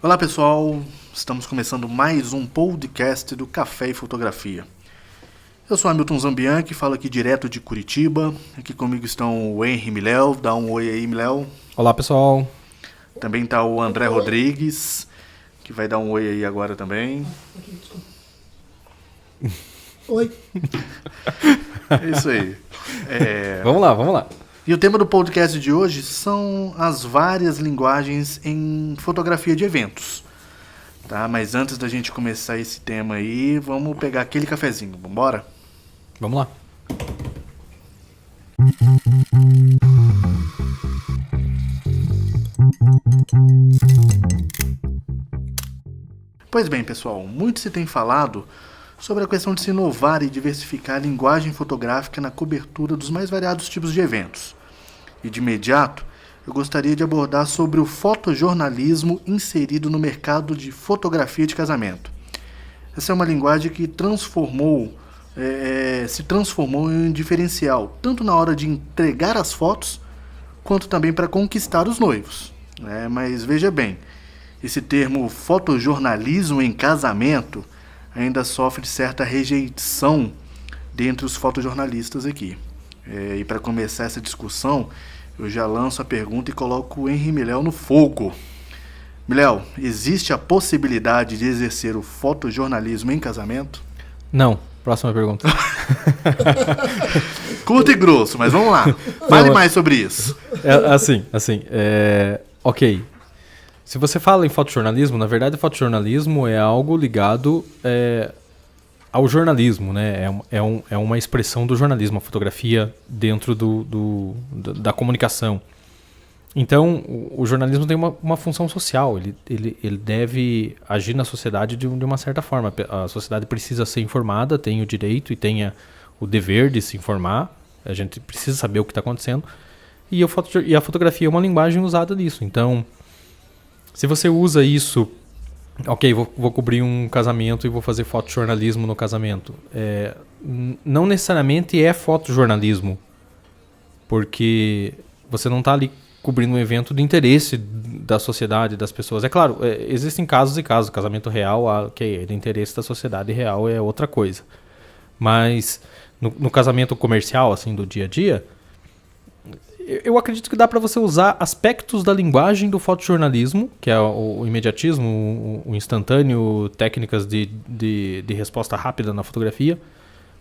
Olá pessoal, estamos começando mais um podcast do Café e Fotografia. Eu sou Hamilton Zambianchi, falo aqui direto de Curitiba. Aqui comigo estão o Henry Miléo, dá um oi aí, Miléo. Olá pessoal. Também está o André Rodrigues, que vai dar um oi aí agora também. Oi. É isso aí. Vamos lá. E o tema do podcast de hoje são as várias linguagens em fotografia de eventos. Tá? Mas antes da gente começar esse tema aí, vamos pegar aquele cafezinho. Vambora? Vamos lá. Pois bem, pessoal, muito se tem falado sobre a questão de se inovar e diversificar a linguagem fotográfica na cobertura dos mais variados tipos de eventos. E de imediato, eu gostaria de abordar sobre o fotojornalismo inserido no mercado de fotografia de casamento. Essa é uma linguagem que se transformou em um diferencial, tanto na hora de entregar as fotos, quanto também para conquistar os noivos. Mas veja bem, esse termo fotojornalismo em casamento ainda sofre certa rejeição dentre os fotojornalistas aqui. E para começar essa discussão, eu já lanço a pergunta e coloco o Henry Miléo no fogo. Miléo, existe a possibilidade de exercer o fotojornalismo em casamento? Não. Próxima pergunta. Curto e grosso, mas vamos lá. Fale mais sobre isso. Ok. Se você fala em fotojornalismo, na verdade, fotojornalismo é algo ligado ao jornalismo, né? É uma expressão do jornalismo, a fotografia dentro da comunicação. Então, o jornalismo tem uma função social, ele deve agir na sociedade de uma certa forma. A sociedade precisa ser informada, tem o direito e tem o dever de se informar, a gente precisa saber o que está acontecendo, e a fotografia é uma linguagem usada nisso. Então, se você usa isso, ok, vou cobrir um casamento e vou fazer fotojornalismo no casamento. Não necessariamente é fotojornalismo, porque você não está ali cobrindo um evento de interesse da sociedade, das pessoas. É claro, existem casos e casos. Casamento real, ok, é de interesse da sociedade real, é outra coisa. Mas no casamento comercial, assim, do dia a dia, eu acredito que dá para você usar aspectos da linguagem do fotojornalismo, que é o imediatismo, o instantâneo, técnicas de resposta rápida na fotografia,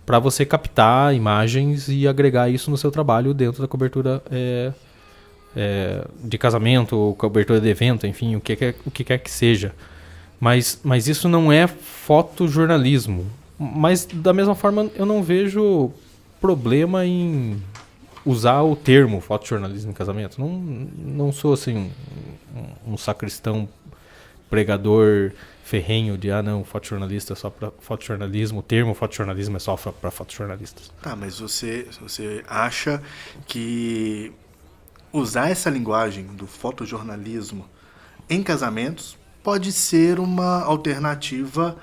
para você captar imagens e agregar isso no seu trabalho dentro da cobertura de casamento, ou cobertura de evento, enfim, o que quer que seja. Mas isso não é fotojornalismo. Mas, da mesma forma, eu não vejo problema em usar o termo fotojornalismo em casamento. Não sou assim um sacristão pregador ferrenho de fotojornalista é só para fotojornalismo, o termo fotojornalismo é só para fotojornalistas. Tá, mas você acha que usar essa linguagem do fotojornalismo em casamentos pode ser uma alternativa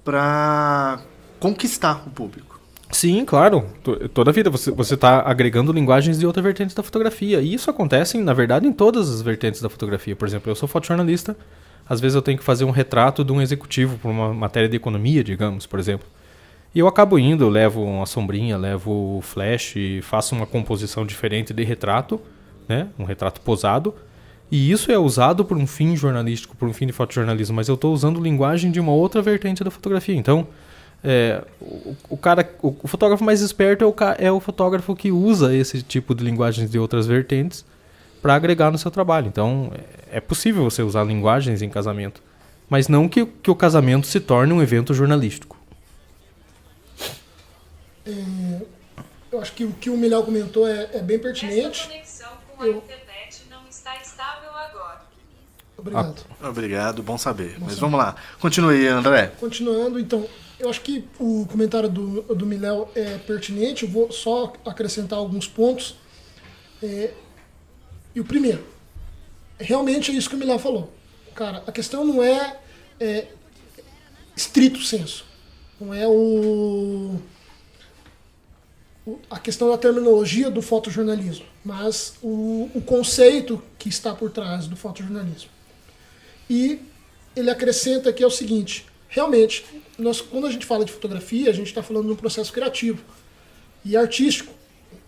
para conquistar o público? Sim, claro. Toda a vida você está agregando linguagens de outra vertente da fotografia. E isso acontece, na verdade, em todas as vertentes da fotografia. Por exemplo, eu sou fotojornalista. Às vezes eu tenho que fazer um retrato de um executivo para uma matéria de economia, digamos, por exemplo. E eu acabo indo, levo uma sombrinha, levo o flash, faço uma composição diferente de retrato, né? Um retrato posado. E isso é usado por um fim jornalístico, por um fim de fotojornalismo. Mas eu estou usando linguagem de uma outra vertente da fotografia. Então, o fotógrafo mais esperto é o fotógrafo que usa esse tipo de linguagens de outras vertentes para agregar no seu trabalho. Então, é possível você usar linguagens em casamento, mas não que o casamento se torne um evento jornalístico. Eu acho que o que o Miléo comentou é bem pertinente. Essa conexão com a internet não está estável agora. Obrigado. Bom saber. Mas vamos lá. Continue aí, André. Continuando, então, eu acho que o comentário do Miléo é pertinente. Eu vou só acrescentar alguns pontos. E o primeiro, realmente é isso que o Miléo falou. Cara, a questão não é estrito senso. Não é a questão da terminologia do fotojornalismo, mas o conceito que está por trás do fotojornalismo. E ele acrescenta que é o seguinte, realmente, quando a gente fala de fotografia, a gente está falando de um processo criativo e artístico,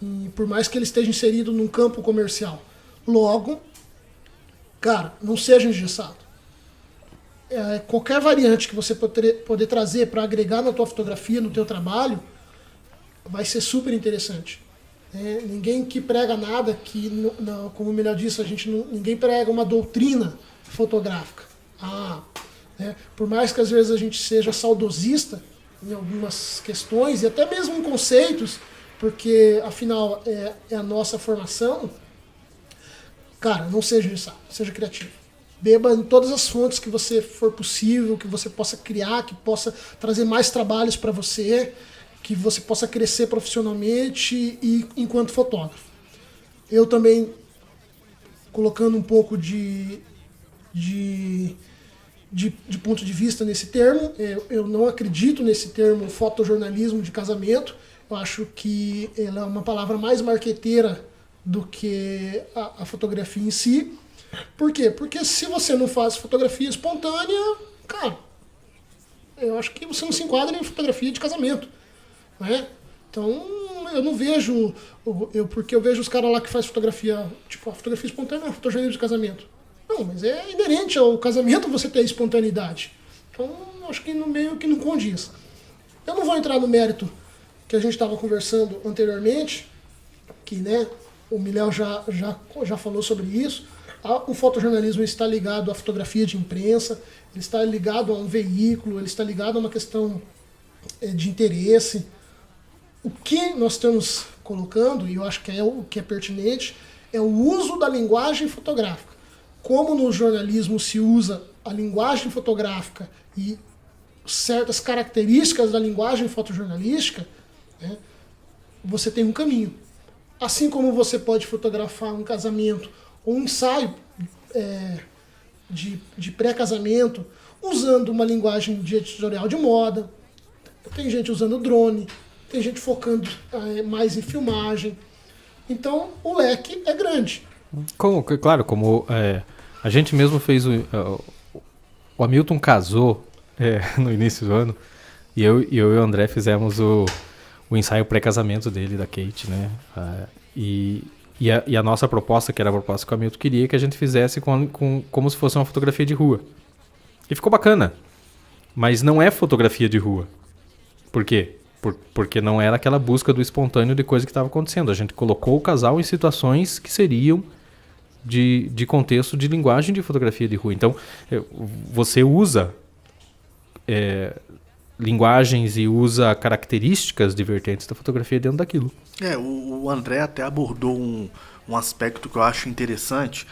e por mais que ele esteja inserido num campo comercial. Logo, cara, não seja engessado. Qualquer variante que você poder trazer para agregar na tua fotografia, no teu trabalho, vai ser super interessante. Ninguém que prega nada, como o Milhão disse, ninguém prega uma doutrina fotográfica. Por mais que às vezes a gente seja saudosista em algumas questões, e até mesmo em conceitos, porque afinal é a nossa formação, cara, não seja engessado, seja criativo. Beba em todas as fontes que você for possível, que você possa criar, que possa trazer mais trabalhos para você, que você possa crescer profissionalmente e enquanto fotógrafo. Eu também, colocando um pouco de ponto de vista nesse termo, eu não acredito nesse termo fotojornalismo de casamento. Eu acho que ela é uma palavra mais marqueteira do que a fotografia em si. Por quê? Porque se você não faz fotografia espontânea, cara, eu acho que você não se enquadra em fotografia de casamento, né? Então, eu não vejo, porque eu vejo os caras lá que fazem fotografia, tipo, a fotografia espontânea é fotogênese de casamento. Não, mas é inerente ao casamento você ter espontaneidade. Então, acho que no meio que não condiz. Eu não vou entrar no mérito que a gente estava conversando anteriormente, que, né, o Miléo já falou sobre isso. O fotojornalismo está ligado à fotografia de imprensa, ele está ligado a um veículo, ele está ligado a uma questão de interesse. O que nós estamos colocando, e eu acho que é o que é pertinente, é o uso da linguagem fotográfica. Como no jornalismo se usa a linguagem fotográfica e certas características da linguagem fotojornalística, né, você tem um caminho. Assim como você pode fotografar um casamento ou um ensaio de pré-casamento usando uma linguagem de editorial de moda, tem gente usando drone, tem gente focando mais em filmagem. Então o leque é grande. Claro, como a gente mesmo fez o Hamilton casou no início do ano e eu e o André fizemos o ensaio pré-casamento dele, da Kate, né? E a nossa proposta, que era a proposta que o Hamilton queria, que a gente fizesse como se fosse uma fotografia de rua. E ficou bacana, mas não é fotografia de rua. Por quê? Porque não era aquela busca do espontâneo de coisa que estava acontecendo. A gente colocou o casal em situações que seriam de contexto de linguagem de fotografia de rua. Então, você usa linguagens e usa características divertentes da fotografia dentro daquilo. O André até abordou um aspecto que eu acho interessante,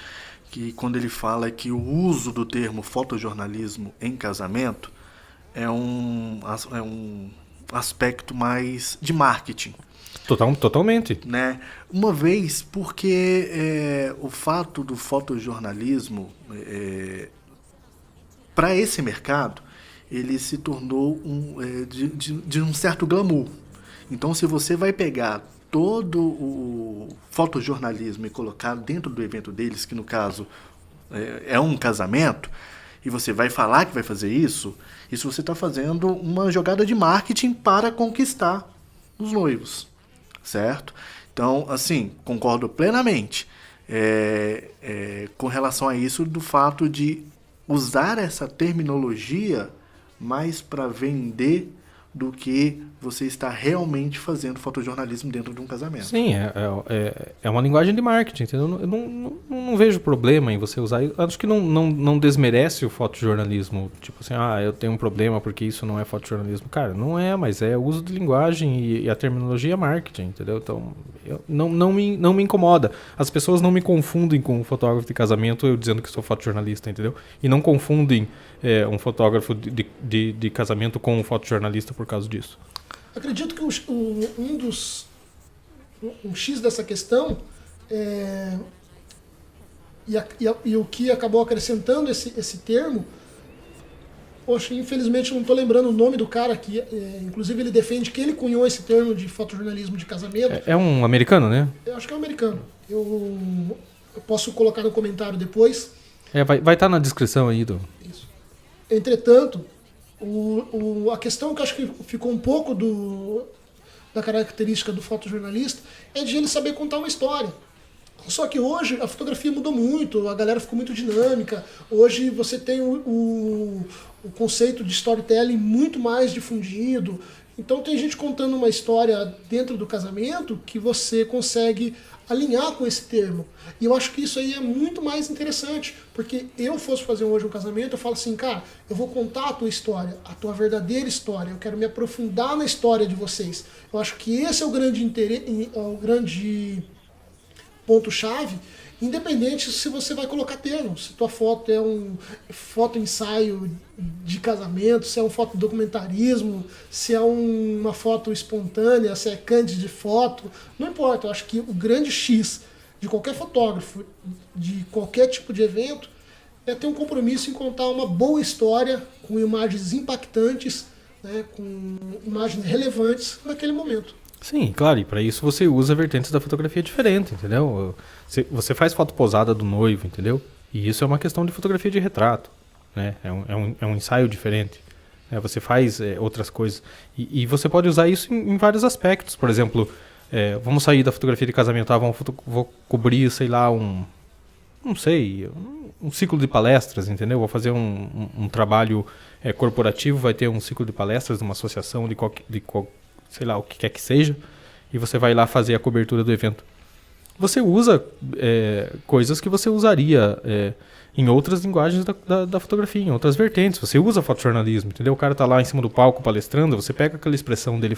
que quando ele fala que o uso do termo fotojornalismo em casamento é um aspecto mais de marketing. Totalmente. Né? Uma vez, porque o fato do fotojornalismo, para esse mercado, ele se tornou de um certo glamour. Então, se você vai pegar todo o fotojornalismo e colocar dentro do evento deles, que no caso é um casamento, e você vai falar que vai fazer isso você está fazendo uma jogada de marketing para conquistar os noivos, certo? Então, assim, concordo plenamente com relação a isso, do fato de usar essa terminologia mais para vender do que você está realmente fazendo fotojornalismo dentro de um casamento. Sim, é uma linguagem de marketing, entendeu? Eu não vejo problema em você usar. Eu acho que não desmerece o fotojornalismo. Tipo assim, eu tenho um problema porque isso não é fotojornalismo. Cara, não é, mas é o uso de linguagem e a terminologia é marketing, entendeu? Então, não me incomoda. As pessoas não me confundem com um fotógrafo de casamento eu dizendo que sou fotojornalista, entendeu? E não confundem um fotógrafo de casamento com um fotojornalista por causa disso. Acredito que um X dessa questão e o que acabou acrescentando esse termo, poxa, infelizmente não estou lembrando o nome do cara que, inclusive ele defende que ele cunhou esse termo de fotojornalismo de casamento. É um americano, né? Eu acho que é um americano. Eu posso colocar no comentário depois. Vai estar na descrição aí do... Isso. Entretanto, a questão que eu acho que ficou um pouco da característica do fotojornalista é de ele saber contar uma história. Só que hoje a fotografia mudou muito, a galera ficou muito dinâmica. Hoje você tem o conceito de storytelling muito mais difundido. Então tem gente contando uma história dentro do casamento que você consegue alinhar com esse termo. E eu acho que isso aí é muito mais interessante, porque eu fosse fazer hoje um casamento, eu falo assim, cara, eu vou contar a tua história, a tua verdadeira história, eu quero me aprofundar na história de vocês. Eu acho que esse é o grande interesse, o grande ponto-chave, independente se você vai colocar termo, se tua foto é um foto-ensaio de casamento, se é um fotodocumentarismo, se é uma foto espontânea, se é candid foto, não importa. Eu acho que o grande X de qualquer fotógrafo, de qualquer tipo de evento, é ter um compromisso em contar uma boa história com imagens impactantes, né, com imagens relevantes naquele momento. Sim, claro, e para isso você usa vertentes da fotografia diferente, entendeu? Você faz foto posada do noivo, entendeu? E isso é uma questão de fotografia de retrato, né? É um ensaio diferente. Né? Você faz outras coisas. E você pode usar isso em vários aspectos. Por exemplo, vamos sair da fotografia de casamento, vou cobrir, sei lá, um ciclo de palestras, entendeu? Vou fazer um trabalho corporativo, vai ter um ciclo de palestras de uma associação, sei lá, o que quer que seja, e você vai lá fazer a cobertura do evento. Você usa coisas que você usaria em outras linguagens da fotografia, em outras vertentes. Você usa fotojornalismo, entendeu? O cara tá lá em cima do palco palestrando, você pega aquela expressão dele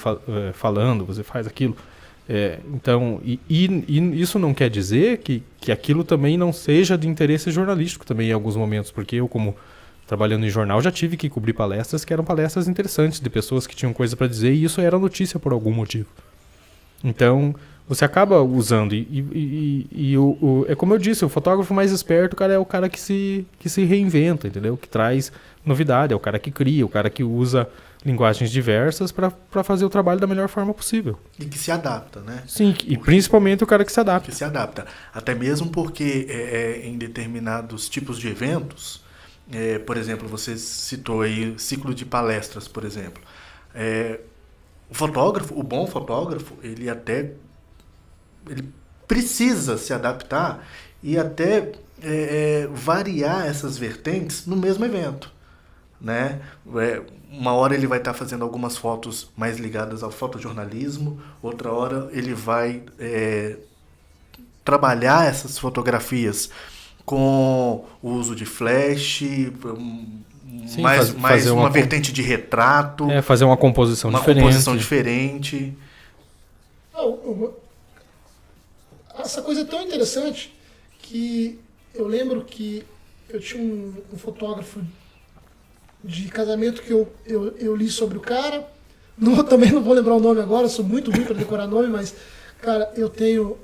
falando, você faz aquilo. Então, isso não quer dizer que aquilo também não seja de interesse jornalístico também em alguns momentos, porque eu, como trabalhando em jornal, já tive que cobrir palestras que eram palestras interessantes, de pessoas que tinham coisa para dizer, e isso era notícia por algum motivo. Então, você acaba usando, é como eu disse, o fotógrafo mais esperto, cara, é o cara que se reinventa, entendeu? Que traz novidade, é o cara que cria, o cara que usa linguagens diversas para fazer o trabalho da melhor forma possível. E que se adapta, né? Sim, e principalmente o cara que se adapta. Que se adapta. Até mesmo porque em determinados tipos de eventos, por exemplo, você citou aí ciclo de palestras, por exemplo. O bom fotógrafo, ele precisa se adaptar e até variar essas vertentes no mesmo evento, né? Uma hora ele vai estar fazendo algumas fotos mais ligadas ao fotojornalismo, outra hora ele vai trabalhar essas fotografias com o uso de flash, Sim, mais uma vertente de retrato. Fazer uma composição diferente. Uma composição diferente. Essa coisa é tão interessante que eu lembro que eu tinha um fotógrafo de casamento que eu li sobre o cara. Também não vou lembrar o nome agora, sou muito ruim para decorar nome, mas, cara, eu tenho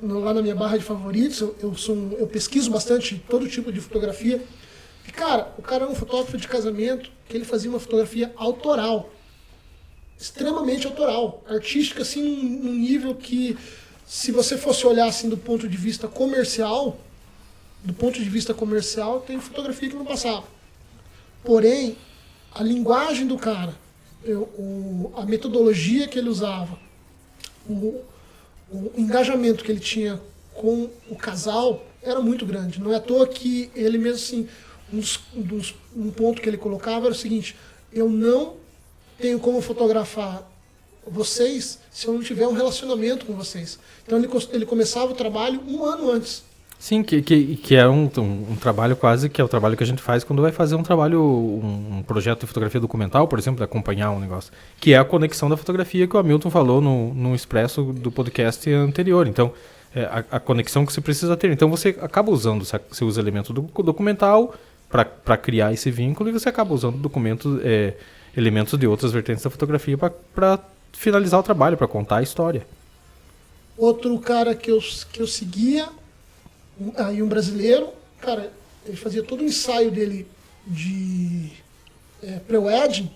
lá na minha barra de favoritos, eu pesquiso bastante todo tipo de fotografia. E, cara, o cara é um fotógrafo de casamento que ele fazia uma fotografia autoral. Extremamente autoral. Artística, assim, num nível que, se você fosse olhar, assim, do ponto de vista comercial, tem fotografia que não passava. Porém, a linguagem do cara, a metodologia que ele usava, o engajamento que ele tinha com o casal era muito grande. Não é à toa que ele mesmo assim, um ponto que ele colocava era o seguinte: eu não tenho como fotografar vocês se eu não tiver um relacionamento com vocês. Então ele começava o trabalho um ano antes. Sim, que é um trabalho quase que é o trabalho que a gente faz quando vai fazer um projeto de fotografia documental, por exemplo, de acompanhar um negócio, que é a conexão da fotografia que o Hamilton falou no expresso do podcast anterior. Então, a conexão que você precisa ter. Então, você acaba usando, você usa elemento do documental para criar esse vínculo, e você acaba usando elementos de outras vertentes da fotografia para finalizar o trabalho, para contar a história. Outro cara que eu seguia, aí um brasileiro, cara, ele fazia todo o ensaio dele de pré-wedding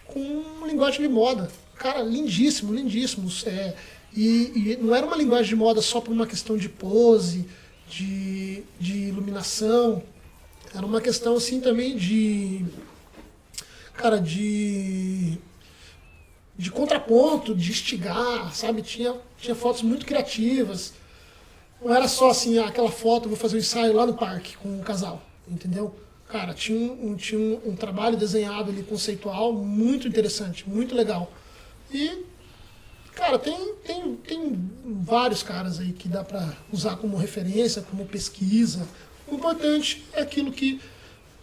com linguagem de moda. Cara, lindíssimo, lindíssimos. E não era uma linguagem de moda só por uma questão de pose, de iluminação. Era uma questão assim também de cara, de contraponto, de instigar, sabe? Tinha fotos muito criativas. Não era só assim, aquela foto, vou fazer um ensaio lá no parque com um casal, entendeu? Cara, tinha um trabalho desenhado ali, conceitual, muito interessante, muito legal. E, cara, tem vários caras aí que dá pra usar como referência, como pesquisa. O importante é aquilo que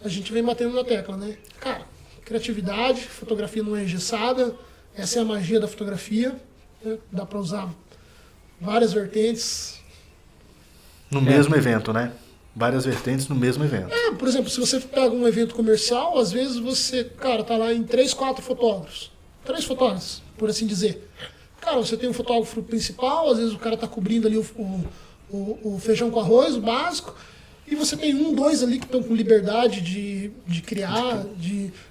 a gente vem batendo na tecla, né? Cara, criatividade, fotografia não é engessada, essa é a magia da fotografia, né? Dá pra usar várias vertentes. No mesmo evento, né? Várias vertentes no mesmo evento. Por exemplo, se você pega um evento comercial, às vezes você, cara, tá lá em 3, 4 fotógrafos. 3 fotógrafos, por assim dizer. Cara, você tem um fotógrafo principal, às vezes o cara tá cobrindo ali o feijão com arroz, o básico, e você tem 1, 2 ali que estão com liberdade de criar,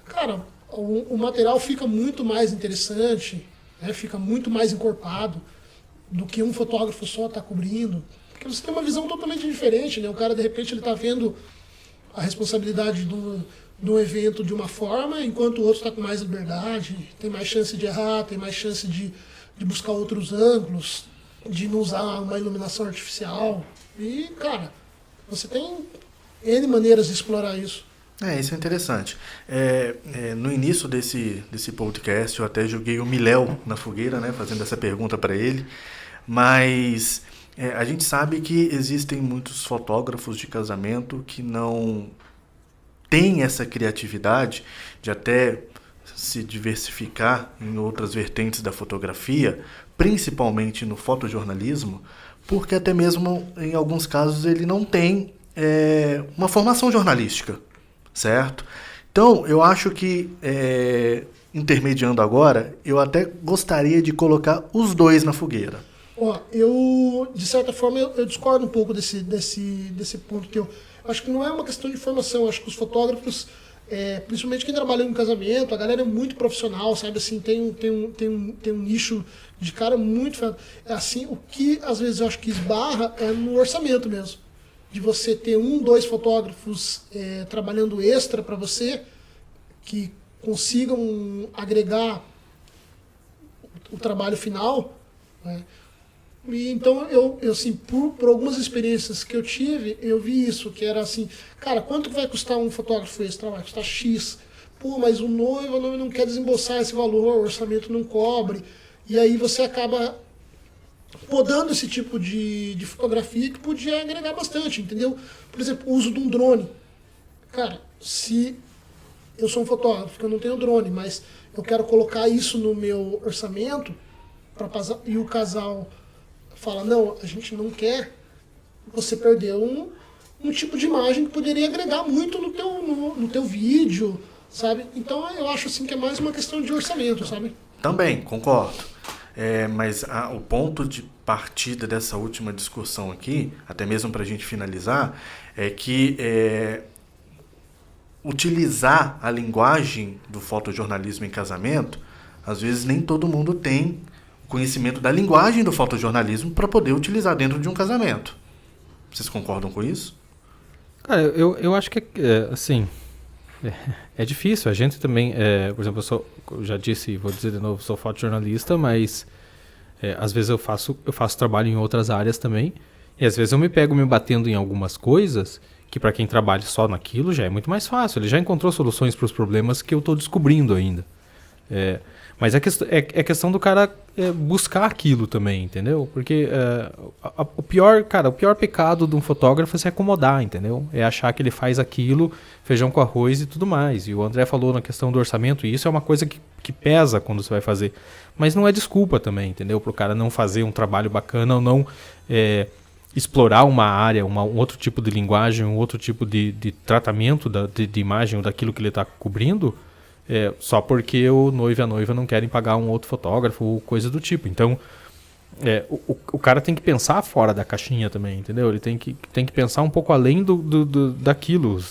Cara, o material fica muito mais interessante, né? Fica muito mais encorpado do que um fotógrafo só tá cobrindo. Porque você tem uma visão totalmente diferente, né? O cara, de repente, ele tá vendo a responsabilidade do evento de uma forma, enquanto o outro está com mais liberdade, tem mais chance de errar, tem mais chance de buscar outros ângulos, de não usar uma iluminação artificial. E, cara, você tem N maneiras de explorar isso. Isso é interessante. No início desse podcast, eu até joguei o Miléo na fogueira, né? Fazendo essa pergunta para ele. Mas a gente sabe que existem muitos fotógrafos de casamento que não têm essa criatividade de até se diversificar em outras vertentes da fotografia, principalmente no fotojornalismo, porque até mesmo em alguns casos ele não tem uma formação jornalística, certo? Então eu acho que, intermediando agora, eu até gostaria de colocar os dois na fogueira. Eu, de certa forma, eu discordo um pouco desse ponto que eu acho que não é uma questão de formação. Eu acho que os fotógrafos, principalmente quem trabalha em casamento, a galera é muito profissional, sabe? Assim, tem um nicho de cara muito... assim, o que às vezes eu acho que esbarra é no orçamento mesmo. De você ter 1, 2 fotógrafos trabalhando extra para você, que consigam agregar o trabalho final, né? E então, eu assim, por algumas experiências que eu tive, eu vi isso, que era assim, cara, quanto vai custar um fotógrafo extra? Vai custar X. Pô, mas o noivo não quer desembolsar esse valor, o orçamento não cobre. E aí você acaba podando esse tipo de fotografia que podia agregar bastante, entendeu? Por exemplo, o uso de um drone. Cara, se eu sou um fotógrafo, que eu não tenho drone, mas eu quero colocar isso no meu orçamento, e o casal fala, não, a gente não quer, você perdeu um tipo de imagem que poderia agregar muito no teu vídeo, sabe? Então eu acho assim que é mais uma questão de orçamento, sabe? Também, concordo. Mas o ponto de partida dessa última discussão aqui, até mesmo para a gente finalizar, é que utilizar a linguagem do fotojornalismo em casamento, às vezes nem todo mundo tem conhecimento da linguagem do fotojornalismo para poder utilizar dentro de um casamento. Vocês concordam com isso? Cara, eu acho que assim, é difícil. A gente também, por exemplo, eu já disse, vou dizer de novo, sou fotojornalista, mas às vezes eu faço trabalho em outras áreas também, e às vezes eu me pego me batendo em algumas coisas que para quem trabalha só naquilo já é muito mais fácil. Ele já encontrou soluções para os problemas que eu estou descobrindo ainda. Mas é questão do cara buscar aquilo também, entendeu? Porque o pior pecado de um fotógrafo é se acomodar, entendeu? É achar que ele faz aquilo, feijão com arroz e tudo mais. E o André falou na questão do orçamento, e isso é uma coisa que pesa quando você vai fazer. Mas não é desculpa também, entendeu? Para o cara não fazer um trabalho bacana ou não explorar uma área, um outro tipo de linguagem, um outro tipo de tratamento de imagem ou daquilo que ele está cobrindo, só porque o noivo e a noiva não querem pagar um outro fotógrafo ou coisa do tipo. Então, o cara tem que pensar fora da caixinha também, entendeu? Ele tem que pensar um pouco além daquilo.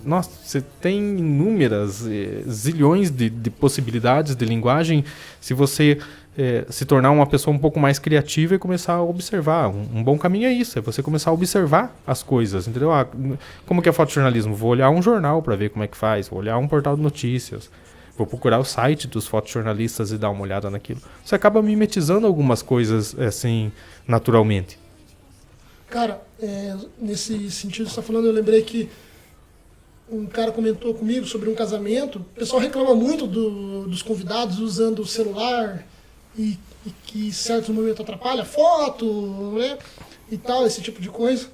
Nossa, você tem inúmeras, zilhões de possibilidades de linguagem se você se tornar uma pessoa um pouco mais criativa e começar a observar. Um bom caminho é isso, é você começar a observar as coisas, entendeu? Como que é fotojornalismo? Vou olhar um jornal para ver como é que faz, vou olhar um portal de notícias, vou procurar o site dos fotojornalistas e dar uma olhada naquilo. Você acaba mimetizando algumas coisas assim, naturalmente. Cara, nesse sentido que você está falando, eu lembrei que um cara comentou comigo sobre um casamento. O pessoal reclama muito dos convidados usando o celular e que em certos momentos atrapalha a foto, né? E tal, esse tipo de coisa.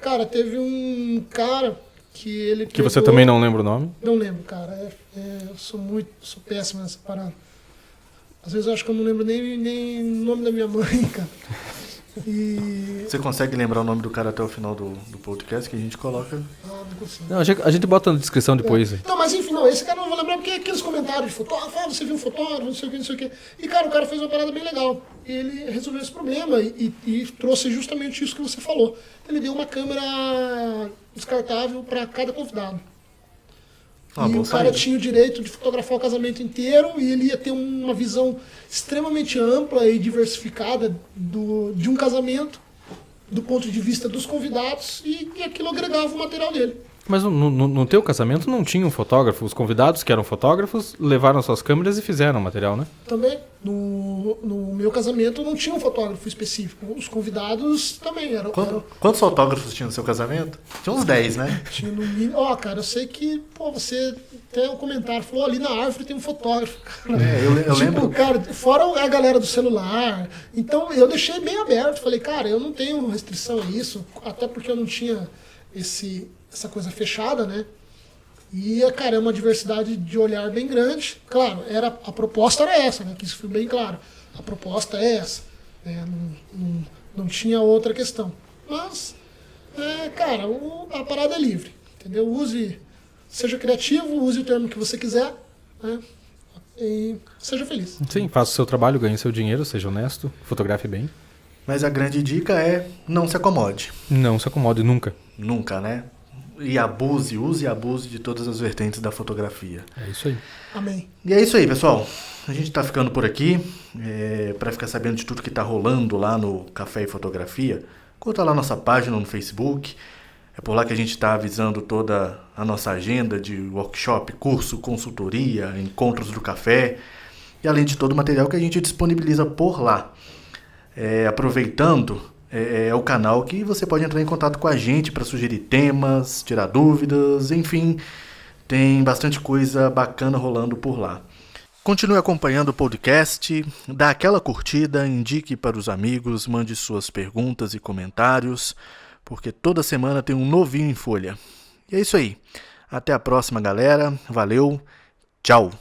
Cara, teve um cara que ele Que você também não lembra o nome? Não lembro, cara. Eu sou péssimo nessa parada. Às vezes eu acho que eu não lembro nem o nome da minha mãe, cara. E... Você consegue lembrar o nome do cara até o final do podcast que a gente coloca? não consigo. Não, a gente bota na descrição depois. Não, mas enfim, não, esse cara eu não vou lembrar porque aqueles comentários de fotógrafo, você viu um fotógrafo, não sei o que, não sei o que. E, cara, o cara fez uma parada bem legal. Ele resolveu esse problema e trouxe justamente isso que você falou. Ele deu uma câmera descartável para cada convidado. E o cara tinha o direito de fotografar o casamento inteiro e ele ia ter uma visão extremamente ampla e diversificada de um casamento, do ponto de vista dos convidados, e aquilo agregava o material dele. Mas no teu casamento não tinha um fotógrafo? Os convidados que eram fotógrafos levaram suas câmeras e fizeram o material, né? Também. No meu casamento não tinha um fotógrafo específico. Os convidados também eram. Quantos fotógrafos tinha no seu casamento? Tinha uns 10, né? Tinha no mínimo. Cara, eu sei que, você tem um comentário, falou ali na árvore tem um fotógrafo. Cara. Eu lembro. Cara, fora a galera do celular. Então eu deixei bem aberto. Falei, cara, eu não tenho restrição a isso, até porque eu não tinha essa coisa fechada, né? E, cara, é uma diversidade de olhar bem grande. Claro, a proposta era essa, né? Que isso foi bem claro. A proposta é essa. Né? Não tinha outra questão. Mas, cara, a parada é livre. Entendeu? Seja criativo, use o termo que você quiser, né? E seja feliz. Sim, faça o seu trabalho, ganhe seu dinheiro, seja honesto, fotografe bem. Mas a grande dica é não se acomode. Não se acomode nunca. Nunca, né? E use e abuse de todas as vertentes da fotografia. É isso aí. Amém. E é isso aí, pessoal. A gente tá ficando por aqui. Para ficar sabendo de tudo que tá rolando lá no Café e Fotografia, curta lá nossa página no Facebook. É por lá que a gente está avisando toda a nossa agenda de workshop, curso, consultoria, encontros do café. E além de todo o material que a gente disponibiliza por lá. Aproveitando... É o canal que você pode entrar em contato com a gente para sugerir temas, tirar dúvidas, enfim, tem bastante coisa bacana rolando por lá. Continue acompanhando o podcast, dá aquela curtida, indique para os amigos, mande suas perguntas e comentários, porque toda semana tem um novinho em folha. E é isso aí. Até a próxima, galera. Valeu. Tchau.